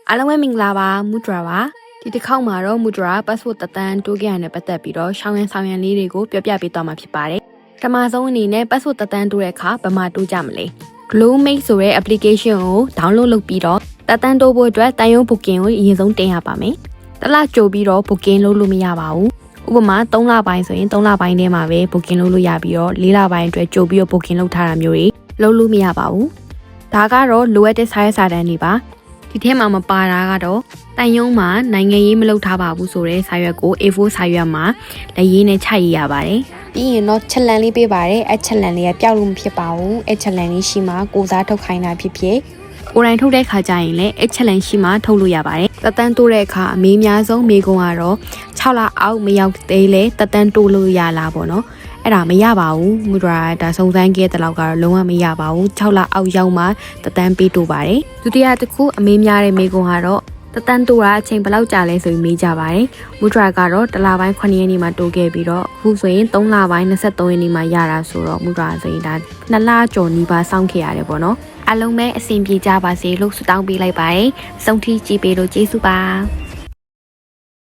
အားလုံးပဲမင်္ဂလာပါမူဒရာပါဒီတစ်ခေါက်မှာတော့မူဒရာ passport တန်တိုးခဲ့ရတဲ့ပတ်သက်ပြီးတော့ရှောင်းရန်ဆောင်ရန်လေးတွေကိုပြပြပေးသွားမှာဖြစ်ပါတယ်ပထမဆုံးအနေနဲ့ passport တန်တိုးတဲ့အခါဘယ်မှာတိုးကြမလဲ Glowmate ဆိုတဲ့ application ကို download လုပ်ပြီးတော့တန်တိုးဖို့အတွက်တန်ရုံး booking ကိုအရင်ဆုံးတင်ရပါမယ်တစ်လကြိုပြီးတော့ booking လုပ်လို့မရပါဘူးဥပမာ3လပိုင်းဆိုရင်3လပိုင်းထဲမှာပဲ booking လုပ်လို့ရပြီးတော့4လပိုင်းအတွက်ကြိုပြီးတော့ booking လုပ်ထားတာမျိုးတွေလုပ်လို့မရပါဘူးဒါကတော့လိုအပ်တဲ့စာရေးစာတမ်းတွေပါဒီထဲမှာမပါတာကတော့တန်ယုံမှာနိုင်ငံရေးမလုပ်ထားပါဘူးဆိုတဲ့စာရွက်ကို A4 စာရွက်မှာလက်ရေးနဲ့ခြိုက်ရပါတယ်ပြီးရင်တော့ချက်လန်လေးပေးပါတယ်အဲ့ချက်လန်လေးကပျောက်လို့မဖြစ်ပါဘူးအဲ့ချက်လန်လေးရှိမှကိုစားထုတ်ခိုင်းတာဖြစ်ဖြစ်ကိုယ်တိုင်ထုတ်တဲ့ခါကျရင်လည်းအဲ့ချက်လန်ရှိမှထုတ်လို့ရပါတယ်တန်တိုးတဲ့အခါအမေးများဆုံးမေးခွန်းကတော့6လအောက်မရောက်သေးလဲတန်တိုးလို့ရလားပေါ့နော်အဲ့ဒါမရပါဘူးမူဒရာဒါစုံစမ်းခဲ့တဲ့လောက်ကတော့လုံးဝမရပါဘူး6လအောက်ရောက်မှတန်ပေးတိုးပါတယ်ဒုတိယတစ်ခုအမေးများတဲ့မေးခွန်းကတော့တန်တိုးတာအချိန်ဘယ်လောက်ကြာလဲဆိုပြီးမေးကြပါတယ်မူဒရာကတော့တစ်လပိုင်း9ရက်နေ့မှာတိုးခဲ့ပြီးတော့အခုဆိုရင်3လပိုင်း23ရက်နေ့မှာရတာဆိုတော့မူဒရာဆိုရင်ဒါ2လကျော်နီးပါးစောင့်ခဲ့ရတယ်ပေါ့နော်အားလုံးပဲအဆင်ပြေကြပါစေလို့ဆုတောင်းပေးလိုက်ပါတယ်စုံထီးကြည့်ပေးလို့ကျေးဇူးပါ